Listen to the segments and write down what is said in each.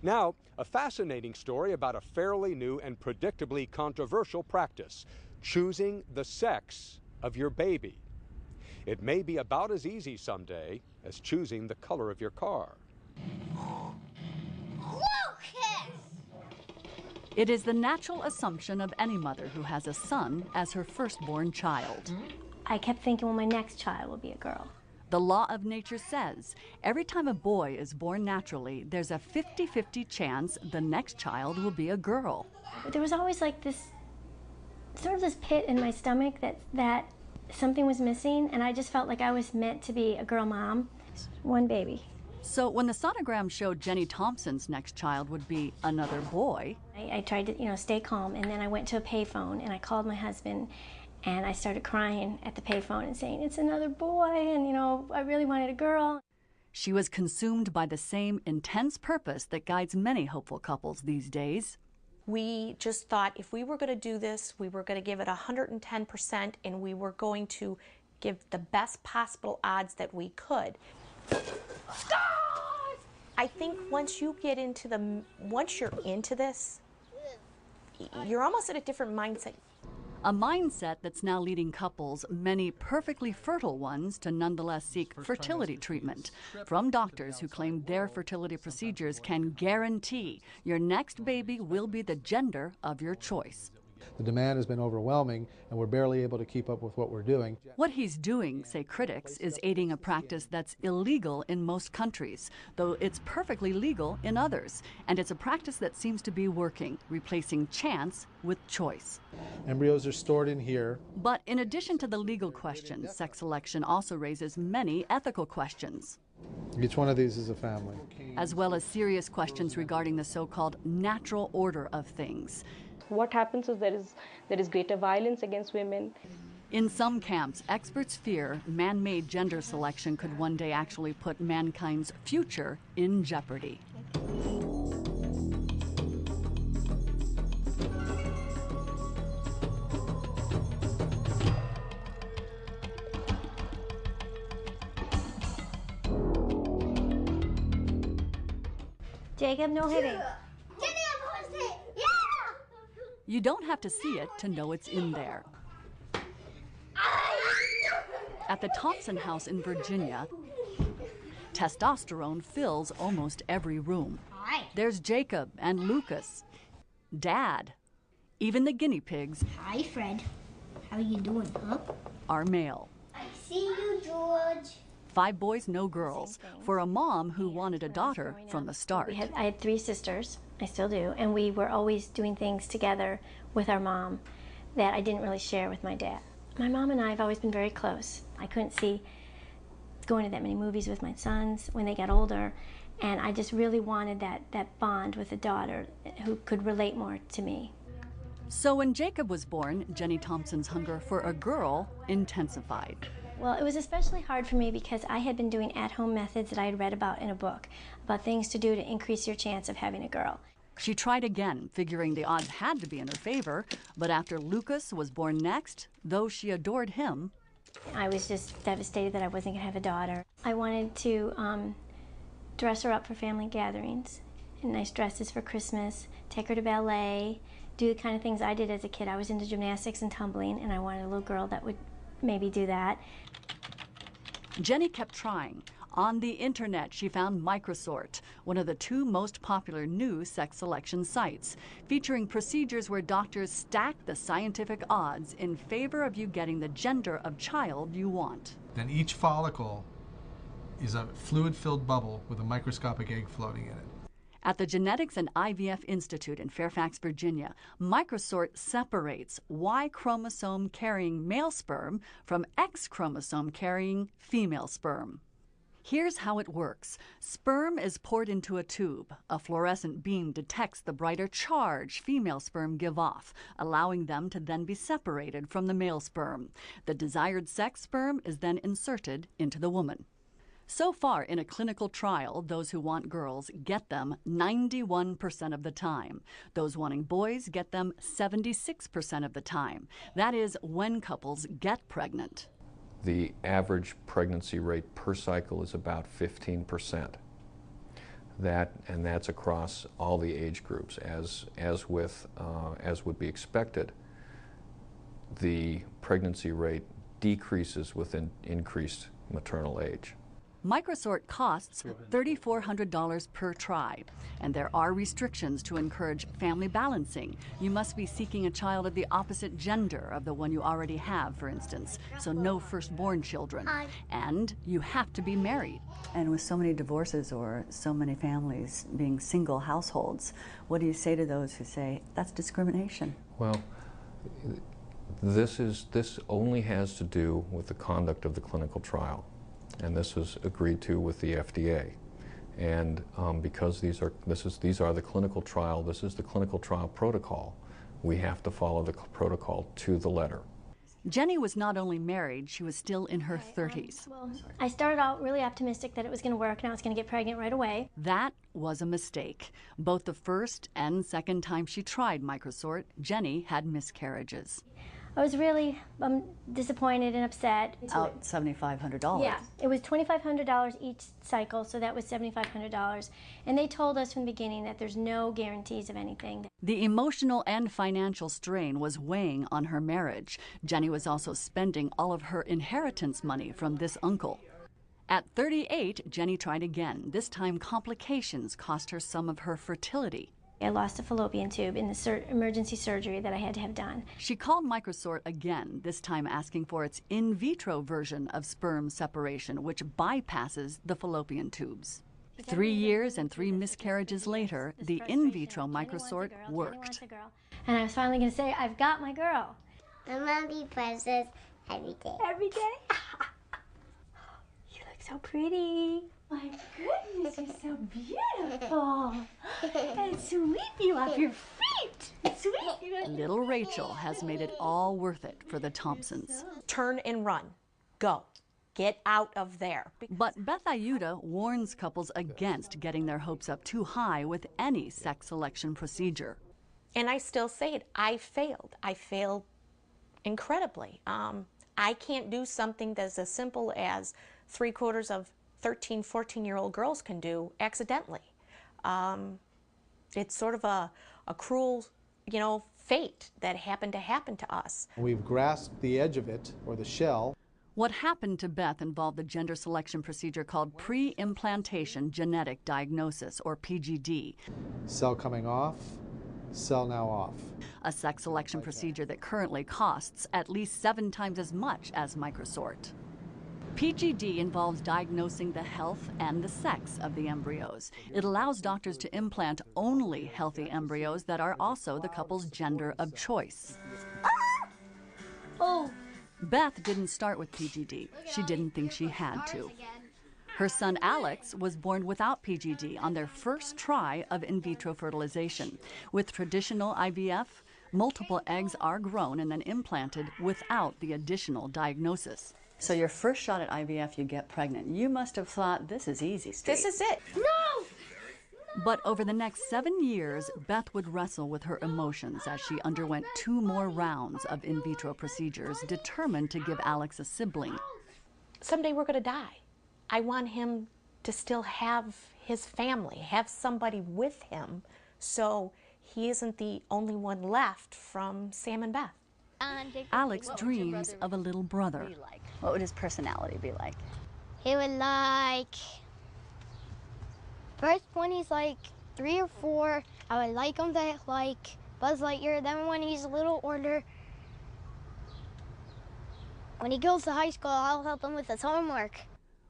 Now, a fascinating story about a fairly new and predictably controversial practice: choosing the sex of your baby. It may be about as easy someday as choosing the color of your car. It is the natural assumption of any mother who has a son as her firstborn child. I kept thinking, well, my next child will be a girl. The law of nature says every time a boy is born naturally, there's a 50-50 chance the next child will be a girl. But there was always like this, sort of this pit in my stomach that something was missing, and I just felt like I was meant to be a girl mom. One baby. So when the sonogram showed Jenny Thompson's next child would be another boy, I tried to, stay calm, and then I went to a payphone and I called my husband, and I started crying at the payphone and saying, it's another boy, and I really wanted a girl. she was consumed by the same intense purpose that guides many hopeful couples these days. We just thought if we were going to do this, we were going to give it 110%, and we were going to give the best possible odds that we could. I think once you're into this, you're almost at a different mindset. A mindset that's now leading couples, many perfectly fertile ones, to nonetheless seek fertility treatment from doctors who claim their fertility procedures can guarantee your next baby will be the gender of your choice. The demand has been overwhelming, and we're barely able to keep up with what we're doing. What he's doing, say critics, is aiding a practice that's illegal in most countries, though it's perfectly legal in others. And it's a practice that seems to be working, replacing chance with choice. Embryos are stored in here. But in addition to the legal questions, sex selection also raises many ethical questions, Each one of these is a family. as well as serious questions regarding the so-called natural order of things. What happens is there is greater violence against women. In some camps, experts fear man-made gender selection could one day actually put mankind's future in jeopardy. Jacob, no hitting. You don't have to see it to know it's in there. At the Thompson house in Virginia, testosterone fills almost every room. There's Jacob and Lucas, Dad. Even the guinea pigs Hi, Fred. How you doing, huh? are male. I see you, George. 5 boys, no girls, for a mom who wanted a daughter from the start. I had 3 sisters, I still do, and we were always doing things together with our mom that I didn't really share with my dad. My mom and I have always been very close. I couldn't see going to that many movies with my sons when they got older, and I just really wanted that bond with a daughter who could relate more to me. So when Jacob was born, Jenny Thompson's hunger for a girl intensified. Well, it was especially hard for me because I had been doing at-home methods that I had read about in a book, about things to do to increase your chance of having a girl. She tried again, figuring the odds had to be in her favor, but after Lucas was born next, though she adored him, I was just devastated that I wasn't going to have a daughter. I wanted to dress her up for family gatherings, in nice dresses for Christmas, take her to ballet, do the kind of things I did as a kid. I was into gymnastics and tumbling, and I wanted a little girl that would maybe do that. Jenny kept trying. On the internet, she found Microsort, one of the 2 most popular new sex selection sites, featuring procedures where doctors stack the scientific odds in favor of you getting the gender of child you want. Then each follicle is a fluid-filled bubble with a microscopic egg floating in it. At the Genetics and IVF Institute in Fairfax, Virginia, Microsort separates Y chromosome carrying male sperm from X chromosome carrying female sperm. Here's how it works. Sperm is poured into a tube. A fluorescent beam detects the brighter charge female sperm give off, allowing them to then be separated from the male sperm. The desired sex sperm is then inserted into the woman. So far in a clinical trial, those who want girls get them 91% of the time. Those wanting boys get them 76% of the time. That is when couples get pregnant. The average pregnancy rate per cycle is about 15%. and that's across all the age groups. As would be expected, the pregnancy rate decreases with increased maternal age. Microsort costs $3,400 per try, and there are restrictions to encourage family balancing. You must be seeking a child of the opposite gender of the one you already have, for instance, so no firstborn children. And you have to be married. And with so many divorces or so many families being single households, what do you say to those who say that's discrimination? Well, this only has to do with the conduct of the clinical trial. And this was agreed to with the FDA, and because these are the clinical trial. This is the clinical trial protocol. We have to follow the protocol to the letter. Jenny was not only married; she was still in her 30s. Well, I started out really optimistic that it was going to work and I was going to get pregnant right away. That was a mistake. Both the first and second time she tried Microsort, Jenny had miscarriages. I was really disappointed and upset. Out $7,500. Yeah, it was $2,500 each cycle, so that was $7,500. And they told us from the beginning that there's no guarantees of anything. The emotional and financial strain was weighing on her marriage. Jenny was also spending all of her inheritance money from this uncle. At 38, Jenny tried again. This time, complications cost her some of her fertility. I lost a fallopian tube in the emergency surgery that I had to have done. She called Microsort again, this time asking for its in vitro version of sperm separation, which bypasses the fallopian tubes. 3 years and 3 miscarriages later, the in vitro Microsort worked. And I was finally going to say, I've got my girl. My mommy presses every day. Every day? You look so pretty. My goodness, you're so beautiful. And sweep you off your feet. Sweep you. Little Rachel has made it all worth it for the Thompsons. Turn and run. Go. Get out of there. But Beth Ayuda warns couples against getting their hopes up too high with any sex selection procedure. And I still say it. I failed. I failed incredibly. I can't do something that's as simple as 3/4 of 13, 14-year-old girls can do accidentally. It's sort of a cruel, fate that happened to us. We've grasped the edge of it, or the shell. What happened to Beth involved a gender selection procedure called pre-implantation genetic diagnosis, or PGD. Cell coming off, cell now off. A sex selection procedure that currently costs at least 7 times as much as Microsort. PGD involves diagnosing the health and the sex of the embryos. It allows doctors to implant only healthy embryos that are also the couple's gender of choice. Oh. Beth didn't start with PGD. She didn't think she had to. Her son Alex was born without PGD on their first try of in vitro fertilization. With traditional IVF, multiple eggs are grown and then implanted without the additional diagnosis. So your first shot at IVF, you get pregnant. You must have thought, this is easy, Steve. This is it. No! But over the next 7 years, Beth would wrestle with her emotions as she underwent 2 more rounds of in vitro procedures, determined to give Alex a sibling. Someday we're going to die. I want him to still have his family, have somebody with him, so he isn't the only one left from Sam and Beth. Alex dreams of a little brother. What would his personality be like? He would first when he's like 3 or 4, I would like him to like Buzz Lightyear. Then when he's a little older, when he goes to high school, I'll help him with his homework.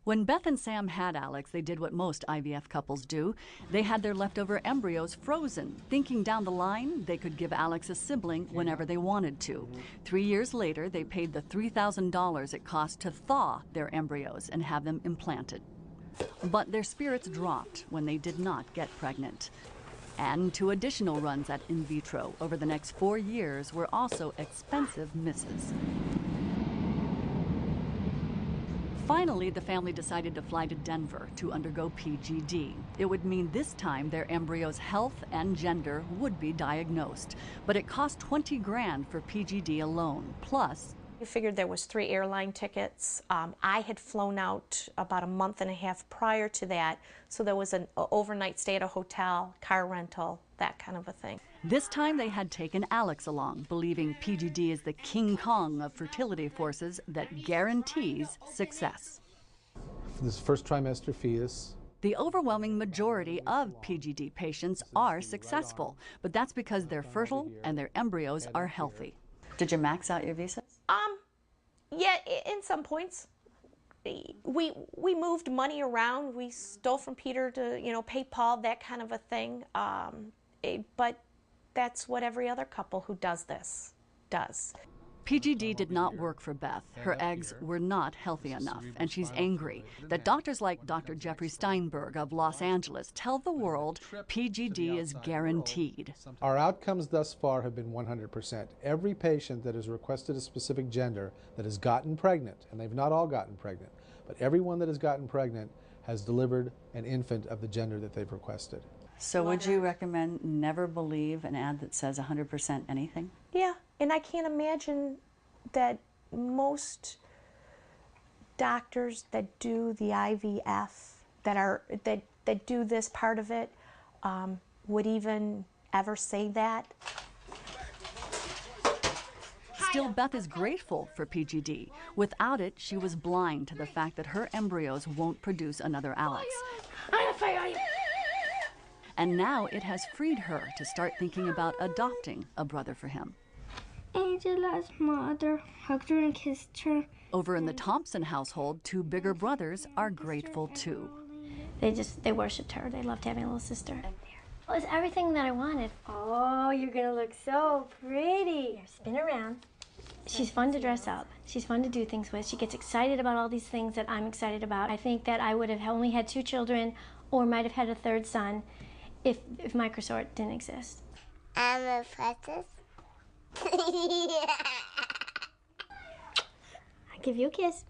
When Beth and Sam had Alex, they did what most IVF couples do. They had their leftover embryos frozen, thinking down the line they could give Alex a sibling whenever they wanted to. 3 years later, they paid the $3,000 it cost to thaw their embryos and have them implanted. But their spirits dropped when they did not get pregnant. And 2 additional runs at in vitro over the next 4 years were also expensive misses. Finally, the family decided to fly to Denver to undergo PGD. It would mean this time their embryo's health and gender would be diagnosed. But it cost $20,000 for PGD alone, plus We figured there was 3 airline tickets. I had flown out about a month and a half prior to that, so there was an overnight stay at a hotel, car rental, that kind of a thing. This time they had taken Alex along, believing PGD is the King Kong of fertility forces that guarantees success. This first trimester fetus. The overwhelming majority of PGD patients are successful, but that's because they're fertile and their embryos are healthy. Did you max out your visas? Yeah, in some points. We moved money around. We stole from Peter to, pay Paul, that kind of a thing. But that's what every other couple who does this does. PGD did not work for Beth. Her eggs were not healthy enough, and she's angry that doctors like Dr. Jeffrey Steinberg of Los Angeles tell the world PGD is guaranteed. Our outcomes thus far have been 100%. Every patient that has requested a specific gender that has gotten pregnant, and they've not all gotten pregnant, but everyone that has gotten pregnant has delivered an infant of the gender that they've requested. So would you recommend never believe an ad that says 100% anything? Yeah, and I can't imagine that most doctors that do the IVF, that do this part of it, would even ever say that. Still, Beth is grateful for PGD. Without it, she was blind to the fact that her embryos won't produce another Alex. And now it has freed her to start thinking about adopting a brother for him. Angela's mother hugged her and kissed her. Over in the Thompson household, 2 bigger brothers are grateful too. They worshipped her. They loved having a little sister. It was everything that I wanted. Oh, you're gonna look so pretty. Here, spin around. She's fun to dress up. She's fun to do things with. She gets excited about all these things that I'm excited about. I think that I would have only had 2 children or might have had a 3rd son if Microsort didn't exist. I'm a princess. I give you a kiss.